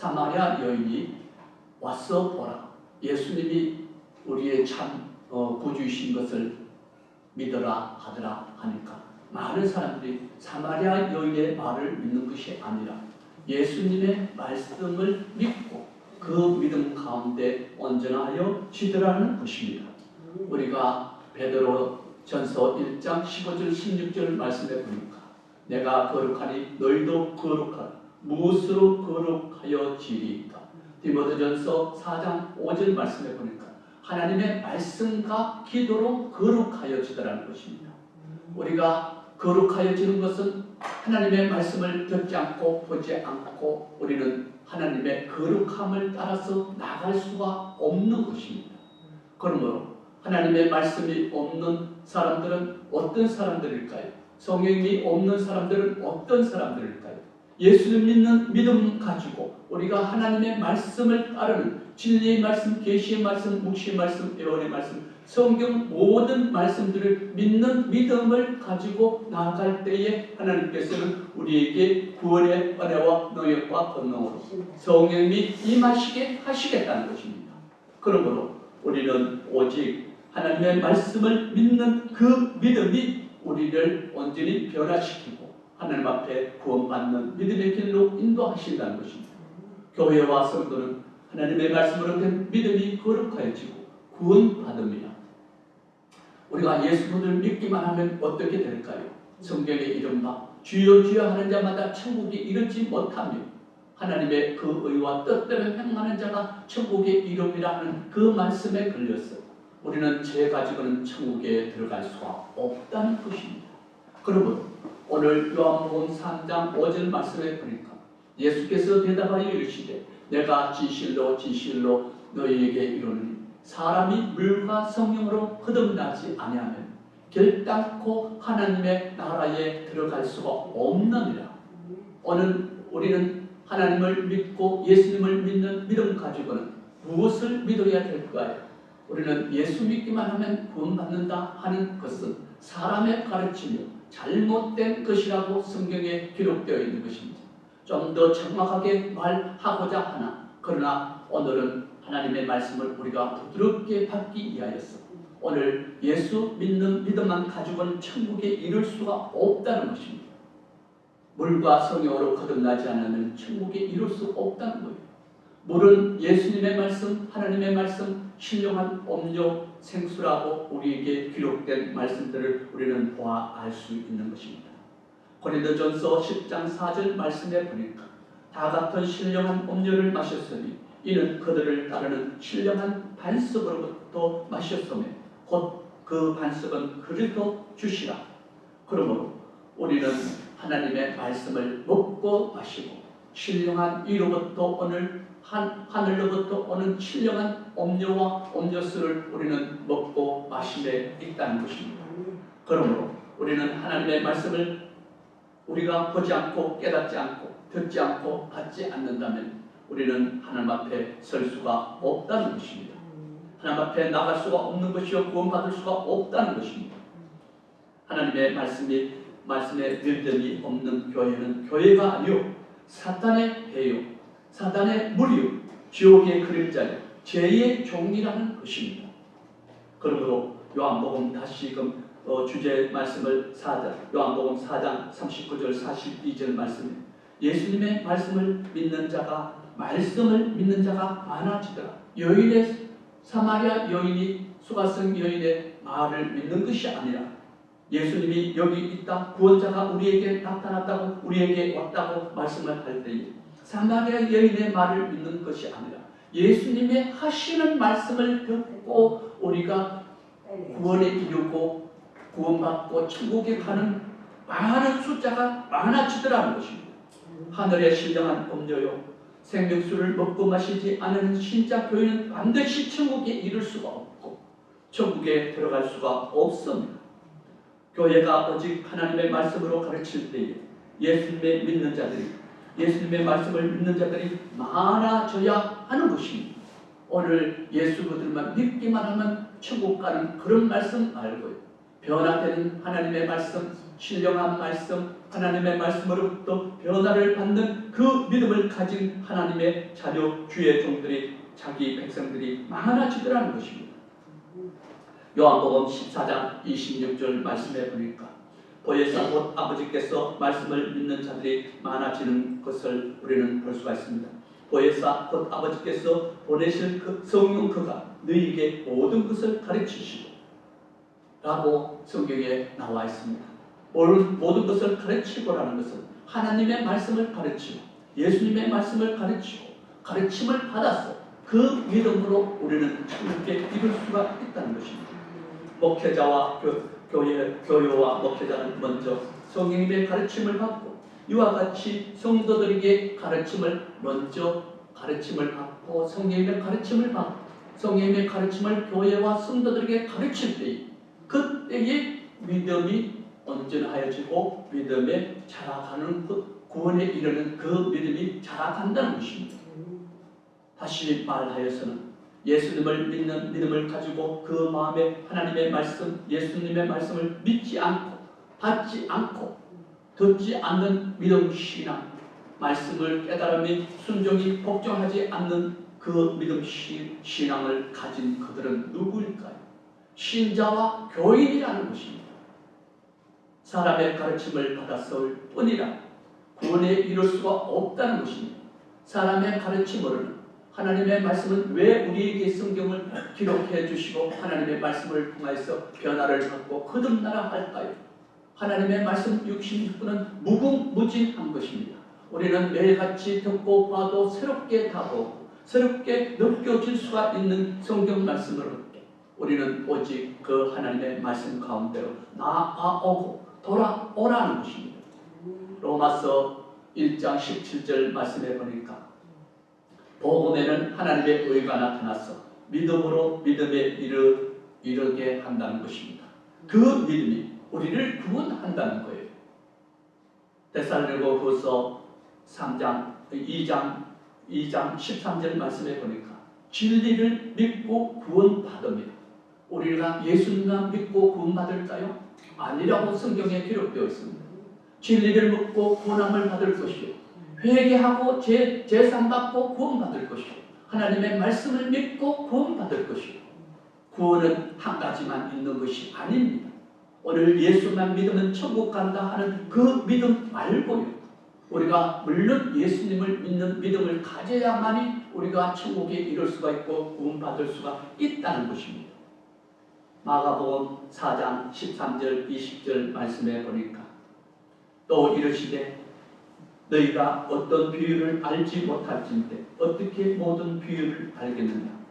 사마리아 여인이 와서 보라. 예수님이 우리의 참 구주이신 것을 믿어라 하더라 하니까 많은 사람들이 사마리아 여인의 말을 믿는 것이 아니라 예수님의 말씀을 믿고 그 믿음 가운데 온전하여 지더라는 것입니다. 우리가 베드로 전서 1장 15절 16절 말씀에 보니까 내가 거룩하니 너희도 거룩하라. 무엇으로 거룩하여 지리까? 디모데전서 4장 5절 말씀에 보니까 하나님의 말씀과 기도로 거룩하여 지더라는 것입니다. 우리가 거룩하여지는 것은 하나님의 말씀을 듣지 않고 보지 않고 우리는 하나님의 거룩함을 따라서 나갈 수가 없는 것입니다. 그러므로 하나님의 말씀이 없는 사람들은 어떤 사람들일까요? 성령이 없는 사람들은 어떤 사람들일까요? 예수를 믿는 믿음 가지고 우리가 하나님의 말씀을 따르는 진리의 말씀, 계시의 말씀, 묵시의 말씀, 예언의 말씀, 성경 모든 말씀들을 믿는 믿음을 가지고 나아갈 때에 하나님께서는 우리에게 구원의 은혜와 능력과 권능으로 성령이 임하시게 하시겠다는 것입니다. 그러므로 우리는 오직 하나님의 말씀을 믿는 그 믿음이 우리를 온전히 변화시키고 하나님 앞에 구원받는 믿음의 길로 인도하신다는 것입니다. 교회와 성도는 하나님의 말씀으로 된 믿음이 거룩하여지고 구원받음이라. 우리가 예수님을 믿기만 하면 어떻게 될까요? 성경에 이른바 주여 주여 하는 자마다 천국에 이르지 못하며 하나님의 그 의와 뜻대로 행하는 자가 천국에 이름이라는 그 말씀에 걸려서 우리는 죄 가지고는 천국에 들어갈 수가 없다는 것입니다. 그러므로 오늘 요한복음 3장 5절 말씀에 보니까 예수께서 대답하여 이르시되 내가 진실로 진실로 너희에게 이르노니 사람이 물과 성령으로 거듭나지 아니하면 결단코 하나님의 나라에 들어갈 수가 없느니라. 오늘 우리는 하나님을 믿고 예수님을 믿는 믿음 가지고는 무엇을 믿어야 될까요? 우리는 예수 믿기만 하면 구원받는다 하는 것은 사람의 가르침이 잘못된 것이라고 성경에 기록되어 있는 것입니다. 좀 더 정확하게 말하고자 하나 그러나 오늘은 하나님의 말씀을 우리가 부드럽게 받기 위하여서 오늘 예수 믿는 믿음만 가지고는 천국에 이를 수가 없다는 것입니다. 물과 성령으로 거듭나지 않으면 천국에 이룰 수 없다는 거예요. 물은 예수님의 말씀, 하나님의 말씀, 신령한 음료, 생수라고 우리에게 기록된 말씀들을 우리는 보아 알 수 있는 것입니다. 고린도전서 10장 4절 말씀에 보니까 다 같은 신령한 음료를 마셨으니 이는 그들을 따르는 신령한 반석으로부터 마셨으며 곧 그 반석은 그리스도 주시라. 그러므로 우리는 하나님의 말씀을 먹고 마시고 신령한 이로부터 오늘 하늘로부터 오는 신령한 음료와 음료수를 우리는 먹고 마심에 있다는 것입니다. 그러므로 우리는 하나님의 말씀을 우리가 보지 않고 깨닫지 않고 듣지 않고 받지 않는다면 우리는 하나님 앞에 설 수가 없다는 것입니다. 하나님 앞에 나갈 수가 없는 것이요 구원받을 수가 없다는 것입니다. 하나님의 말씀에 믿음이 없는 교회는 교회가 아니요 사탄의 배요 사탄의 무리요 지옥의 그림자요 죄의 종이라는 것입니다. 그러므로 요한복음 다시금 주제 말씀을 요한복음 4장 39절 42절 말씀에 예수님의 말씀을 믿는 자가 많아지더라. 사마리아 여인이 수가성 여인의 말을 믿는 것이 아니라 예수님이 여기 있다 구원자가 우리에게 나타났다고 우리에게 왔다고 말씀을 할 때에 사마리아 여인의 말을 믿는 것이 아니라 예수님의 하시는 말씀을 듣고 우리가 구원에 이르고 구원받고 천국에 가는 많은 숫자가 많아지더라는 것입니다. 하늘의 신령한 음료요 생명수를 먹고 마시지 않은 신자 교회는 반드시 천국에 이를 수가 없고 천국에 들어갈 수가 없습니다. 교회가 오직 하나님의 말씀으로 가르칠 때에 예수님의 말씀을 믿는 자들이 많아져야 하는 것입니다. 오늘 예수 그들만 믿기만 하면 천국 가는 그런 말씀 말고요. 변화되는 하나님의 말씀, 신령한 말씀, 하나님의 말씀으로부터 변화를 받는 그 믿음을 가진 하나님의 자녀 주의 종들이, 자기 백성들이 많아지더라는 것입니다. 요한복음 14장 26절 말씀해 보니까 보혜사 곧 아버지께서 말씀을 믿는 자들이 많아지는 것을 우리는 볼 수가 있습니다. 보혜사 곧 아버지께서 보내실 그 성령 그가 너희에게 모든 것을 가르치시고 라고 성경에 나와 있습니다. 모든 것을 가르치고라는 것은 하나님의 말씀을 가르치고 예수님의 말씀을 가르치고 가르침을 받아서 그 믿음으로 우리는 천국에 이룰 수가 있다는 것입니다. 목회자와 교요와 목회자는 먼저 성령님의 가르침을 받고 이와 같이 성도들에게 가르침을 받고 성령님의 가르침을 받고 성령님의 가르침을 교회와 성도들에게 가르칠 때에 그때에 믿음이 온전하여지고 믿음에 자라가는 구원에 이르는 그 믿음이 자라간다는 것입니다. 다시 말하여서는 예수님을 믿는 믿음을 가지고 그 마음에 하나님의 말씀, 예수님의 말씀을 믿지 않고 받지 않고 듣지 않는 믿음 신앙, 말씀을 깨달음이 순종이 복종하지 않는 그 믿음 신앙을 가진 그들은 누구일까요? 신자와 교인이라는 것입니다. 사람의 가르침을 받았을 뿐이라 구원에 이룰 수가 없다는 것입니다. 사람의 가르침으로는 하나님의 말씀은 왜 우리에게 성경을 기록해 주시고 하나님의 말씀을 통해서 변화를 받고 거듭나라 할까요? 하나님의 말씀 66분은 무궁무진한 것입니다. 우리는 매일같이 듣고 봐도 새롭게 다보고 새롭게 느껴질 수가 있는 성경 말씀으로부터 우리는 오직 그 하나님의 말씀 가운데로 나아오고 돌아오라는 것입니다. 로마서 1장 17절 말씀해 보니까 복음에는 하나님의 의가 나타나서 믿음으로 믿음에 이르게 한다는 것입니다. 그 믿음이 우리를 구원한다는 거예요. 데살로니가후서 2장 13절 말씀해 보니까 진리를 믿고 구원받으며 우리가 예수님만 믿고 구원받을까요? 아니라고 성경에 기록되어 있습니다. 진리를 믿고 구원함을 받을 것이요 회개하고 제상받고 구원받을 것이요 하나님의 말씀을 믿고 구원받을 것이요 구원은 한 가지만 있는 것이 아닙니다. 오늘 예수만 믿으면 천국 간다 하는 그 믿음 말고요 우리가 물론 예수님을 믿는 믿음을 가져야만이 우리가 천국에 이룰 수가 있고 구원받을 수가 있다는 것입니다. 마가복음 4장 13절 20절 말씀해 보니까 또 이르시되 너희가 어떤 비유를 알지 못할진대 어떻게 모든 비유를 알겠느냐.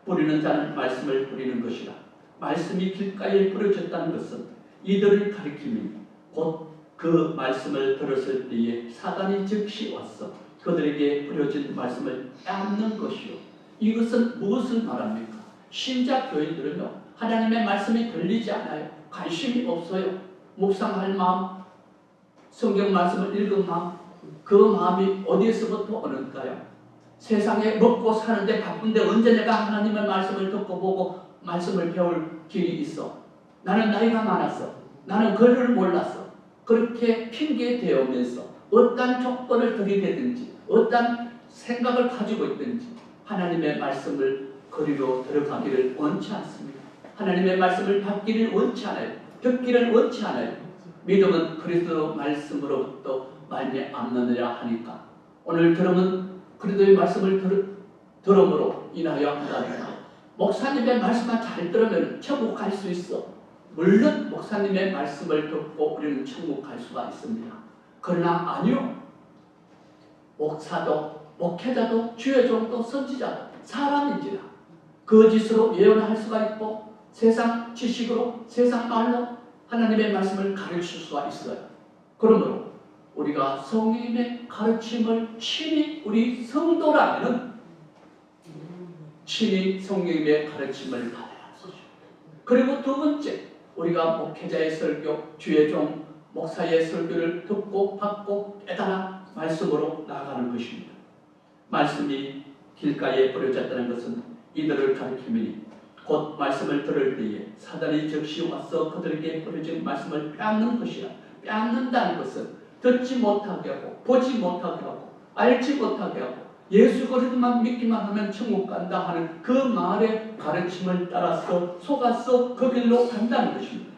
뿌리는 자는 말씀을 뿌리는 것이라. 말씀이 길가에 뿌려졌다는 것은 이들을 가리킴이니 곧 그 말씀을 들었을 때에 사단이 즉시 왔어 그들에게 뿌려진 말씀을 빼앗는 것이요. 이것은 무엇을 말합니까? 신자 교인들은요 하나님의 말씀이 들리지 않아요. 관심이 없어요. 묵상할 마음, 성경 말씀을 읽은 마음, 그 마음이 어디에서부터 오는가요? 세상에 먹고 사는데 바쁜데 언제 내가 하나님의 말씀을 듣고 보고 말씀을 배울 길이 있어. 나는 나이가 많았어. 나는 글을 몰랐어. 그렇게 핑계대면서 어떤 조건을 들이대든지 어떤 생각을 가지고 있든지 하나님의 말씀을 그리로 들어가기를 원치 않습니다. 하나님의 말씀을 받기를 원치 않아요. 듣기를 원치 않아요. 믿음은 그리스도 말씀으로부터 말미암느니라 하니까 오늘 들으면 그리스도의 말씀을 들음으로 인하여 한다니까 목사님의 말씀만 잘 들으면 천국 갈 수 있어. 물론 목사님의 말씀을 듣고 우리는 천국 갈 수가 있습니다. 그러나 아니요. 목사도 목회자도 주의 종도 선지자도 사람인지라 거짓으로 예언할 수가 있고 세상 지식으로 세상 말로 하나님의 말씀을 가르칠 수가 있어요. 그러므로 우리가 성령님의 가르침을 친히 우리 성도라면 친히 성령님의 가르침을 받아야 하죠. 그리고 두 번째 우리가 목회자의 설교, 주의 종, 목사의 설교를 듣고 받고 깨달아 말씀으로 나아가는 것입니다. 말씀이 길가에 뿌려졌다는 것은 이들을 가리키니 곧 말씀을 들을 때에 사단이 즉시 와서 그들에게 뿌려진 말씀을 빼앗는 것이라. 빼앗는다는 것은 듣지 못하게 하고 보지 못하게 하고 알지 못하게 하고 예수 그리스도만 믿기만 하면 천국 간다 하는 그 말의 가르침을 따라서 속아서 그 길로 간다는 것입니다.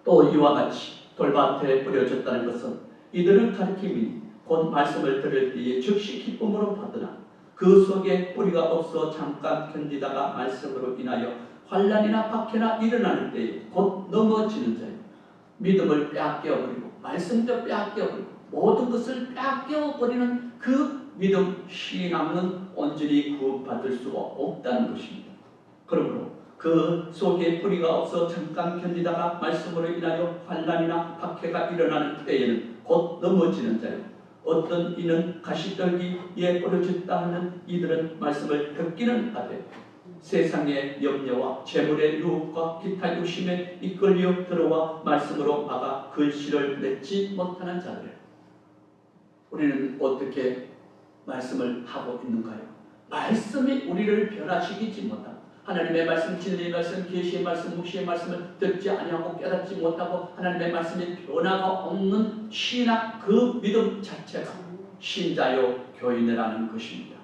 또 이와 같이 돌밭에 뿌려졌다는 것은 이들을 가리킴이 곧 말씀을 들을 때에 즉시 기쁨으로 받으나 그 속에 뿌리가 없어 잠깐 견디다가 말씀으로 인하여 환난이나 박해나 일어나는 때에 곧 넘어지는 자요. 믿음을 빼앗겨버리고 말씀도 빼앗겨버리고 모든 것을 빼앗겨버리는 그 믿음 신앙은 온전히 구원받을 수가 없다는 것입니다. 그러므로 그 속에 뿌리가 없어 잠깐 견디다가 말씀으로 인하여 환난이나 박해가 일어나는 때에는 곧 넘어지는 자요. 어떤 이는 가시떨기에 뿌려졌다 하는 이들은 말씀을 듣기는 하되 세상의 염려와 재물의 유혹과 기타 욕심에 이끌려 들어와 말씀으로 막아 글씨를 맺지 못하는 자들. 우리는 어떻게 말씀을 하고 있는가요? 말씀이 우리를 변화시키지 못하고 하나님의 말씀, 진리의 말씀, 계시의 말씀, 묵시의 말씀을 듣지 아니하고 깨닫지 못하고 하나님의 말씀이 변화가 없는 신앙, 그 믿음 자체가 신자요 교인이라는 것입니다.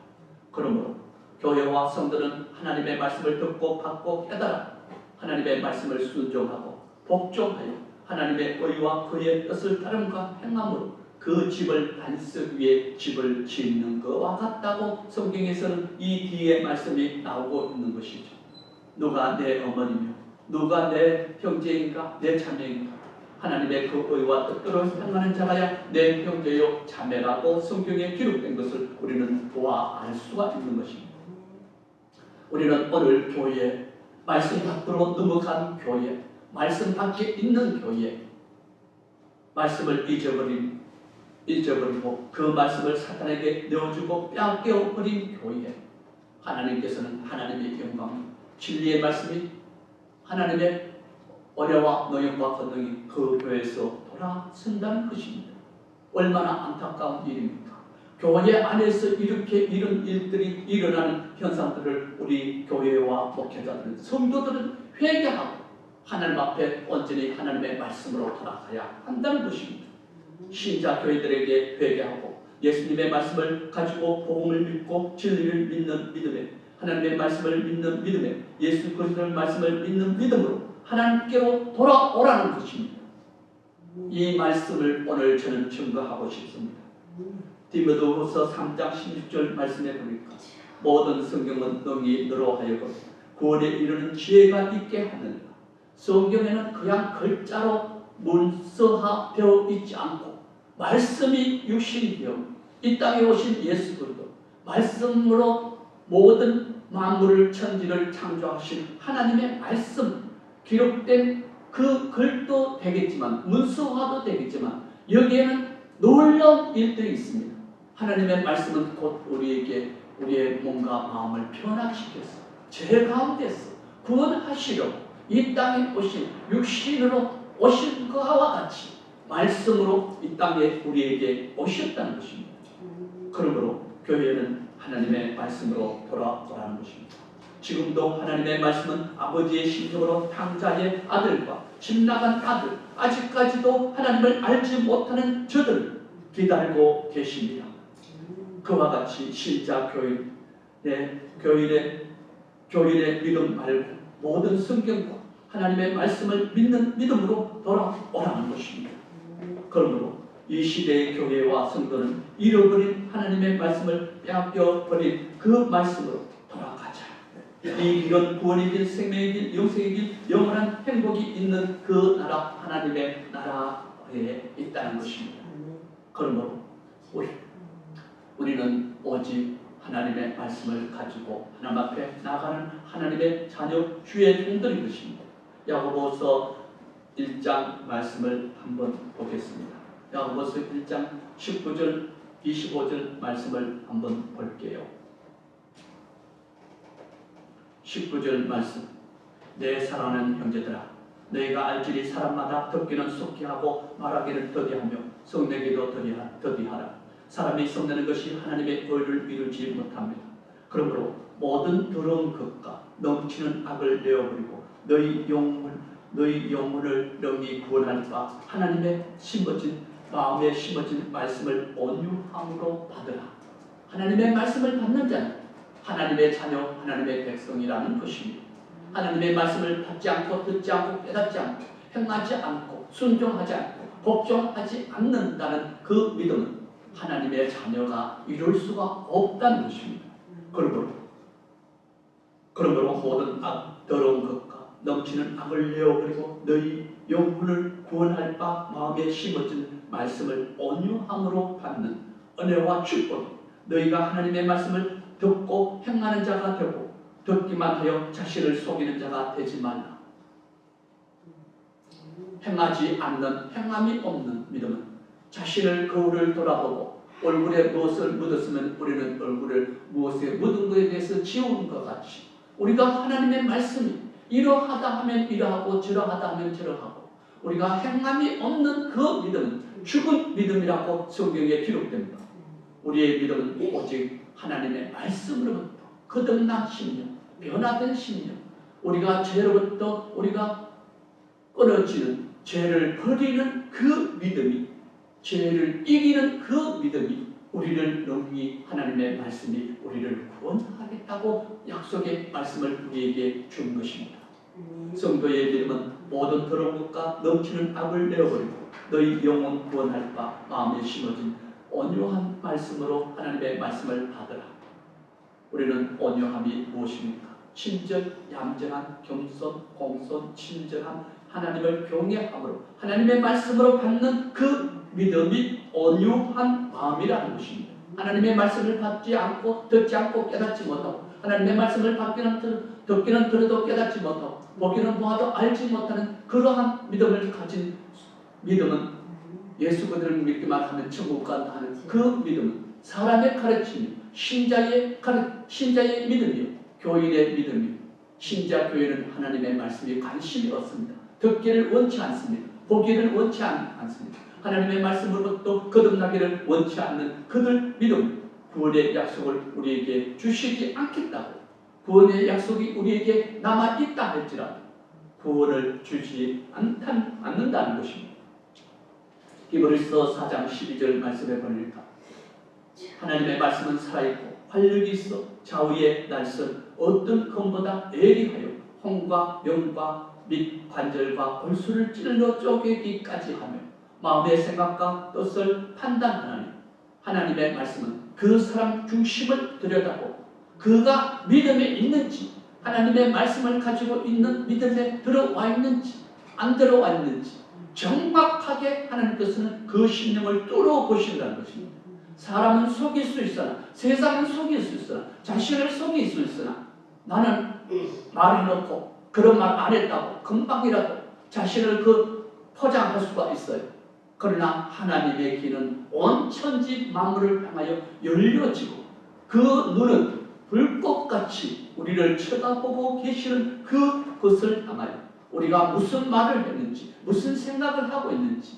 그러므로 교회와 성도는 하나님의 말씀을 듣고 받고 깨달아 하나님의 말씀을 순종하고 복종하여 하나님의 의와 그의 뜻을 따름과 행함으로 그 집을 반석 위에 집을 짓는 것과 같다고 성경에서는 이 뒤에 말씀이 나오고 있는 것이죠. 누가 내 어머니며 누가 내 형제인가 내 자매인가 하나님의 그 의와 뜻대로 행하는 자가야 내 형제요 자매라고 성경에 기록된 것을 우리는 보아 알 수가 있는 것입니다. 우리는 오늘 교회 말씀 밖으로 넘어간 교회 말씀 밖에 있는 교회 말씀을 잊어버리고 그 말씀을 사탄에게 내어주고 빼앗겨버린 교회 하나님께서는 하나님의 영광 진리의 말씀이 하나님의 어려와 노염과 권능이 그 교회에서 돌아선다는 것입니다. 얼마나 안타까운 일입니까? 교회 안에서 이렇게 이런 일들이 일어나는 현상들을 우리 교회와 목회자들은 성도들은 회개하고 하나님 앞에 온전히 하나님의 말씀으로 돌아가야 한다는 것입니다. 신자 교회들에게 회개하고 예수님의 말씀을 가지고 복음을 믿고 진리를 믿는 믿음에 하나님의 말씀을 믿는 믿음에 예수 그리스도의 말씀을 믿는 믿음으로 하나님께로 돌아오라는 것입니다. 이 말씀을 오늘 저는 증거하고 싶습니다. 디모데후서 3장 16절 말씀에 보니까 모든 성경은 능히 너로 하여금 구원에 이르는 지혜가 있게 하느니라. 성경에는 그냥 글자로 문서화되어 있지 않고 말씀이 육신이 되어 이 땅에 오신 예수 그리스도 말씀으로 모든 만물을 천지를 창조하신 하나님의 말씀 기록된 그 글도 되겠지만 문서화도 되겠지만 여기에는 놀라운 일들이 있습니다. 하나님의 말씀은 곧 우리에게 우리의 몸과 마음을 변화시켜서 죄 가운데서 구원하시려고 이 땅에 오신 육신으로 오신 그와 같이 말씀으로 이 땅에 우리에게 오셨다는 것입니다. 그러므로 교회는 하나님의 말씀으로 돌아오라는 것입니다. 지금도 하나님의 말씀은 아버지의 심정으로 탕자의 아들과 집 나간 아들 아직까지도 하나님을 알지 못하는 저들을 기다리고 계십니다. 그와 같이 신자 교인의 믿음 말고 모든 성경과 하나님의 말씀을 믿는 믿음으로 돌아오라는 것입니다. 그러므로 이 시대의 교회와 성도는 잃어버린 하나님의 말씀을 빼앗겨버린 그 말씀으로 돌아가자. 이 길은 구원의 길, 생명의 길, 영생의 길, 영원한 행복이 있는 그 나라 하나님의 나라에 있다는 것입니다. 그러므로 우리는 오직 하나님의 말씀을 가지고 하나님 앞에 나가는 하나님의 자녀 주의 종들인 것입니다. 야고보서 1장 말씀을 한번 보겠습니다. 야고보서 1장 19절 25절 말씀을 한번 볼게요. 19절 말씀. 내 사랑하는 형제들아 너희가 알지니 사람마다 듣기는 속히 하고 말하기는 더디하며 성내기도 더디하라. 사람이 성내는 것이 하나님의 의를 이루지 못합니다. 그러므로 모든 더러운 것과 넘치는 악을 내어버리고 너희 영혼을 너희 영혼을 영이 구원할 바 하나님의 마음에 심어진 말씀을 온유함으로 받으라. 하나님의 말씀을 받는 자는 하나님의 자녀, 하나님의 백성이라는 것입니다. 하나님의 말씀을 받지 않고 듣지 않고 깨닫지 않고 행하지 않고 순종하지 않고 복종하지 않는다는 그 믿음은 하나님의 자녀가 이룰 수가 없다는 것입니다. 그러므로 모든 더러운 것과 넘치는 악을 내어버리고 너희 영혼을 구원할 바 마음에 심어진 말씀을 온유함으로 받는 은혜와 축복이 너희가 하나님의 말씀을 듣고 행하는 자가 되고 듣기만 하여 자신을 속이는 자가 되지 말라. 행하지 않는 행함이 없는 믿음은 자신을 거울을 돌아보고 얼굴에 무엇을 묻었으면 우리는 얼굴을 무엇에 묻은 것에 대해서 지우는 것 같이 우리가 하나님의 말씀이 이러하다 하면 이러하고 저러하다 하면 저러하고 우리가 행함이 없는 그 믿음은 죽은 믿음이라고 성경에 기록됩니다. 우리의 믿음은 오직 하나님의 말씀으로부터 거듭난 심령, 변화된 심령, 우리가 죄로부터 우리가 끊어지는 죄를 버리는 그 믿음이, 죄를 이기는 그 믿음이 우리를 영원히 하나님의 말씀이 우리를 구원하겠다고 약속의 말씀을 우리에게 준 것입니다. 성도의 믿음은 모든 더러운 것과 넘치는 악을 내어버리고 너희 영혼 구원할 바 마음에 심어진 온유한 말씀으로 하나님의 말씀을 받으라. 우리는 온유함이 무엇입니까? 친절, 얌전한, 겸손, 공손, 친절한, 하나님을 경외함으로 하나님의 말씀으로 받는 그 믿음이 온유한 마음이라는 것입니다. 하나님의 말씀을 받지 않고 듣지 않고 깨닫지 못하고 하나님의 말씀을 듣기는 들어도 깨닫지 못하고 보기는 보아도 알지 못하는 그러한 믿음을 가진 믿음은 예수 그들을 믿기만 하면 천국 간다 하는 그 믿음은 사람의 가르침이요 신자의 믿음이요 교인의 믿음이요 신자 교회는 하나님의 말씀에 관심이 없습니다. 듣기를 원치 않습니다. 보기를 원치 않습니다. 하나님의 말씀으로부터 거듭나기를 원치 않는 그들 믿음 구원의 약속을 우리에게 주시지 않겠다고 구원의 약속이 우리에게 남아있다 할지라도 구원을 주지 않는다는 것입니다. 히브리서 4장 12절 말씀에 보니까 하나님의 말씀은 살아있고 활력이 있어 좌우의 날선 어떤 검보다 예리하여 혼과 영과 및 관절과 골수를 찔러 쪼개기까지 하며 마음의 생각과 뜻을 판단하나니 하나님의 말씀은 그 사람 중심을 들여다보고 그가 믿음에 있는지 하나님의 말씀을 가지고 있는 믿음에 들어와 있는지 안 들어와 있는지 정확하게 하나님께서는 그 심령을 뚫어보신다는 것입니다. 사람은 속일 수 있으나 세상은 속일 수 있으나 자신을 속일 수 있으나 나는 말해놓고 그런 말 안 했다고 금방이라도 자신을 포장할 수가 있어요. 그러나 하나님의 귀는 온 천지 만물을 향하여 열려지고 그 눈은 불꽃같이 우리를 쳐다보고 계시는 그것을 향하여 우리가 무슨 말을 했는지 무슨 생각을 하고 있는지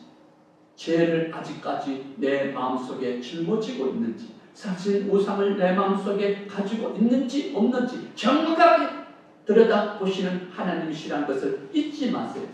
죄를 아직까지 내 마음속에 짊어지고 있는지 사실 우상을 내 마음속에 가지고 있는지 없는지 정확하게 들여다보시는 하나님이시라는 것을 잊지 마세요.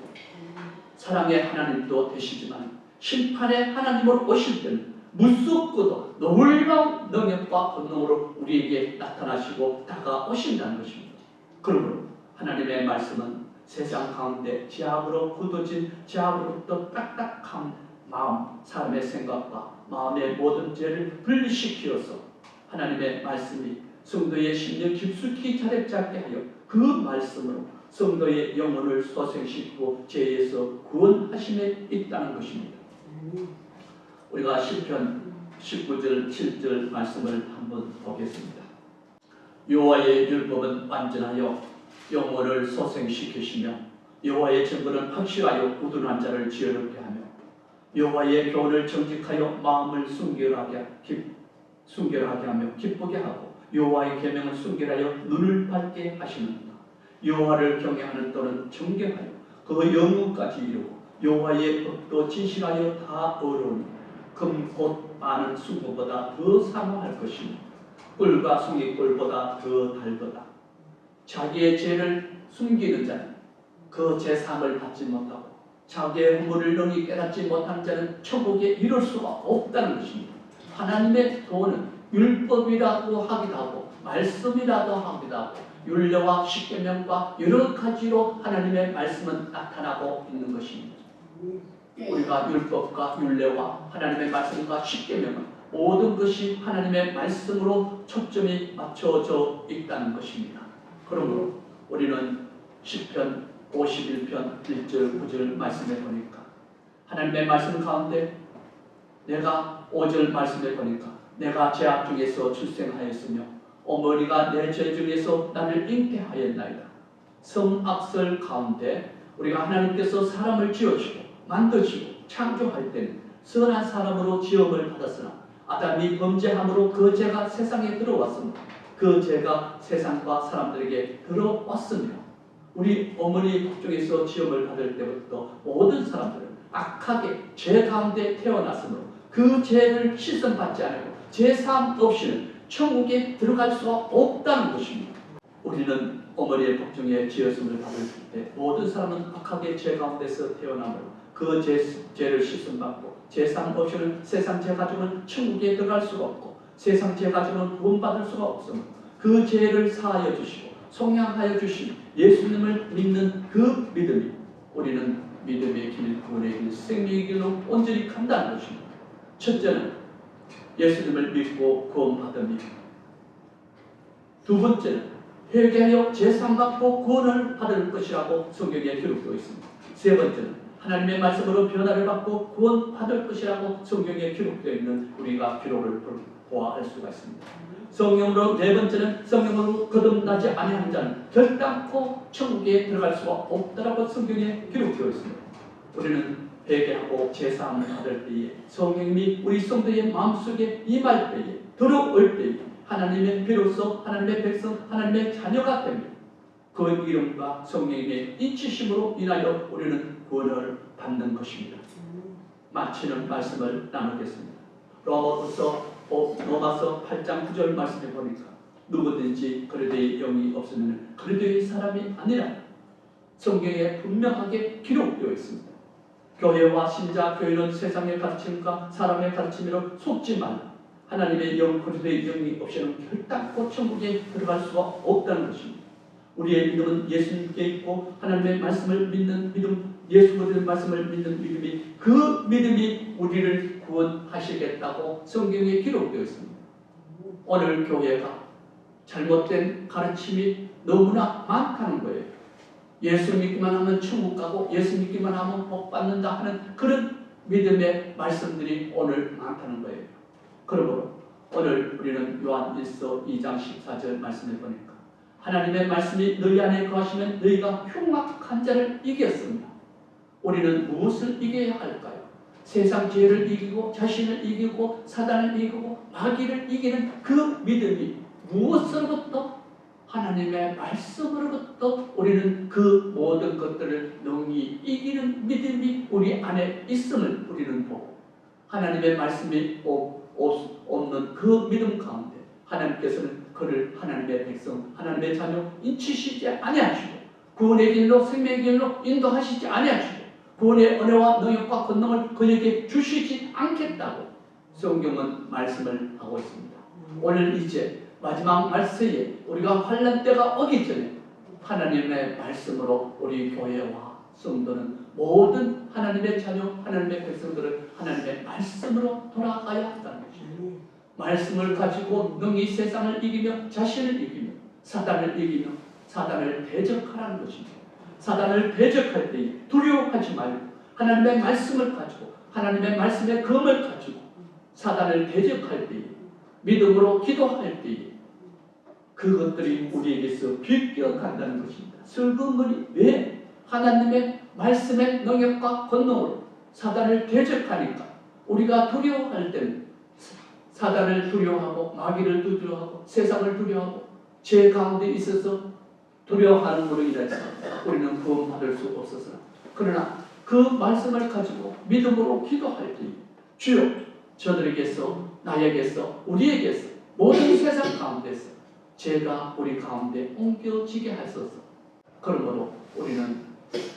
사랑의 하나님도 되시지만 심판의 하나님으로 오실 때는 무섭고도 놀라운 능력과 권능으로 우리에게 나타나시고 다가오신다는 것입니다. 그러므로 하나님의 말씀은 세상 가운데 죄악으로 굳어진 죄악으로부터 딱딱한 마음, 사람의 생각과 마음의 모든 죄를 분리시키어서 하나님의 말씀이 성도의 심령 깊숙이 자리 잡게 하여 그 말씀으로 성도의 영혼을 소생시키고 죄에서 구원하심에 있다는 것입니다. 우리가 시편 19절 7절 말씀을 한번 보겠습니다. 여호와의 율법은 완전하여 영혼을 소생시키시며 여호와의 증거는 확실하여 우둔한 자를 지혜롭게 하며 여호와의 교훈을 정직하여 마음을 순결하게 하며 기쁘게 하고 여호와의 계명을 순결하여 눈을 밝게 하시는구나. 여호와를 경외하는 또는 정결하여 그 영혼까지 이루고 여호와의 법도 진실하여 다 어려우니 금곧 많은 숭고보다 더 사모할 것이니 꿀과 송이꿀보다 더 달거다. 자기의 죄를 숨기는 자는 그 제사함을 받지 못하고 자기의 허물을 능히 깨닫지 못한 자는 천국에 이룰 수가 없다는 것입니다. 하나님의 도는 율법이라도 하기도 하고 말씀이라도 하기도 하고 율례와 십계명과 여러 가지로 하나님의 말씀은 나타나고 있는 것입니다. 우리가 율법과 율례와 하나님의 말씀과 십계명은 모든 것이 하나님의 말씀으로 초점이 맞춰져 있다는 것입니다. 그러므로 우리는 시편 51편 1절 9절 말씀해 보니까 하나님의 말씀 가운데 내가 5절 말씀해 보니까 내가 죄악 중에서 출생하였으며 어머니가 내 죄 중에서 나를 잉태하였나이다. 성악설 가운데 우리가 하나님께서 사람을 지으시고 만드시고 창조할 때는 선한 사람으로 지음을 받았으나 아담이 범죄함으로 그 죄가 세상에 들어왔습니다. 그 죄가 세상과 사람들에게 들어왔으며 우리 어머니 복중에서 지음을 받을 때부터 모든 사람들은 악하게 죄 가운데 태어났으므로 그 죄를 씻음받지 않고 죄사함 없이는 천국에 들어갈 수가 없다는 것입니다. 우리는 어머니의 복중에 지었음을 받을 때 모든 사람은 악하게 죄 가운데서 태어나므로 그 죄를 씻음받고 죄사함 없이는 세상 죄 가지고는 천국에 들어갈 수가 없고 세상 죄 가지고는 구원받을 수가 없으므로 그 죄를 사하여 주시고 속량하여 주신 예수님을 믿는 그 믿음이 우리는 믿음의 길, 구원의 길, 생명의 길로 온전히 간다는 것입니다. 첫째는 예수님을 믿고 구원받음이, 두 번째는 회개하여 제사함받고 구원을 받을 것이라고 성경에 기록되어 있습니다. 세 번째는 하나님의 말씀으로 변화를 받고 구원받을 것이라고 성경에 기록되어 있는 우리가 기록을 보아할 수가 있습니다. 성령으로 네 번째는 성령으로 거듭나지 아니한 자는 결단코 천국에 들어갈 수가 없다라고 성경에 기록되어 있습니다. 우리는 회개하고 제사함을 받을 때에 성령님이 우리 성도의 마음속에 임할 때에 들어올 때에 하나님의 비로소 하나님의 백성 하나님의 자녀가 됩니다. 그 이름과 성령님의 인치심으로 인하여 우리는 구원을 받는 것입니다. 마치는 말씀을 나누겠습니다. 로마서 8장 9절 말씀해 보니까 누구든지 그리스도의 영이 없으면 그리스도의 사람이 아니라 성경에 분명하게 기록되어 있습니다. 교회와 신자, 교회는 세상의 가르침과 사람의 가르침으로 속지 말라. 하나님의 영, 그리스도의 영이 없이는 결단코 천국에 들어갈 수가 없다는 것입니다. 우리의 믿음은 예수님께 있고 하나님의 말씀을 믿는 믿음, 예수 그리스도의 말씀을 믿는 믿음이 그 믿음이 우리를 구원하시겠다고 성경에 기록되어 있습니다. 오늘 교회가 잘못된 가르침이 너무나 많다는 거예요. 예수 믿기만 하면 천국 가고 예수 믿기만 하면 복 받는다 하는 그런 믿음의 말씀들이 오늘 많다는 거예요. 그러므로 오늘 우리는 요한일서 2장 14절 말씀을 보니까 하나님의 말씀이 너희 안에 거하시면 너희가 흉악한 자를 이겼습니다. 우리는 무엇을 이겨야 할까요? 세상 죄를 이기고 자신을 이기고 사단을 이기고 마귀를 이기는 그 믿음이 무엇으로부터? 하나님의 말씀으로부터 우리는 그 모든 것들을 능히 이기는 믿음이 우리 안에 있음을 우리는 보고 하나님의 말씀이 없는 그 믿음 가운데 하나님께서는 그를 하나님의 백성, 하나님의 자녀 인치시지 아니하시고 구원의 길로 생명의 길로 인도하시지 아니하시고 구원의 은혜와 능력과 권능을 그에게 주시지 않겠다고 성경은 말씀을 하고 있습니다. 오늘 이제 마지막 말세에 우리가 환난 때가 오기 전에 하나님의 말씀으로 우리 교회와 성도는 모든 하나님의 자녀, 하나님의 백성들을 하나님의 말씀으로 돌아가야 한다는 것입니다. 말씀을 가지고 능히 세상을 이기며 자신을 이기며 사단을 이기며 사단을 대적하라는 것입니다. 사단을 대적할 때에 두려워하지 말고 하나님의 말씀을 가지고 하나님의 말씀의 검을 가지고 사단을 대적할 때에 믿음으로 기도할 때에 그것들이 우리에게서 비껴간다는 것입니다. 슬그머니 왜? 하나님의 말씀의 능력과 권능으로 사단을 대적하니까 우리가 두려워할 때는 사단을 두려워하고 마귀를 두려워하고 세상을 두려워하고 죄 가운데 있어서 두려워하는 것으로 인해서 우리는 구원받을 수 없어서 그러나 그 말씀을 가지고 믿음으로 기도할 때 주여 저들에게서 나에게서 우리에게서 모든 세상 가운데서 죄가 우리 가운데 옮겨지게 하소서. 그러므로 우리는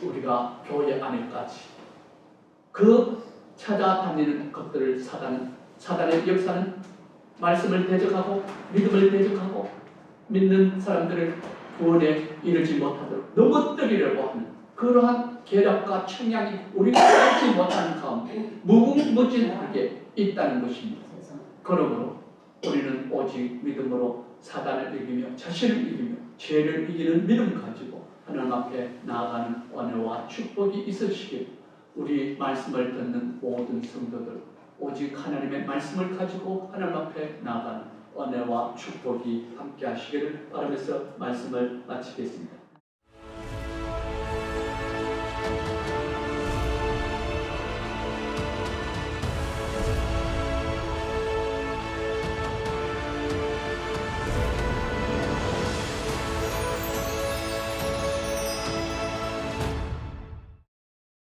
우리가 교회 안에까지 그 찾아다니는 것들을 사단의 역사는 말씀을 대적하고 믿음을 대적하고 믿는 사람들을 구원에 이르지 못하도록 넘어뜨리려고 하는 그러한 계략과 청량이 우리가 알지 못하는 가운데 무궁무진하게 있다는 것입니다. 그러므로 우리는 오직 믿음으로 사단을 이기며 자신을 이기며 죄를 이기는 믿음 가지고 하나님 앞에 나아가는 은혜와 축복이 있으시길 우리 말씀을 듣는 모든 성도들 오직 하나님의 말씀을 가지고 하나님 앞에 나아가는 은혜와 축복이 함께 하시기를 바라면서 말씀을 마치겠습니다.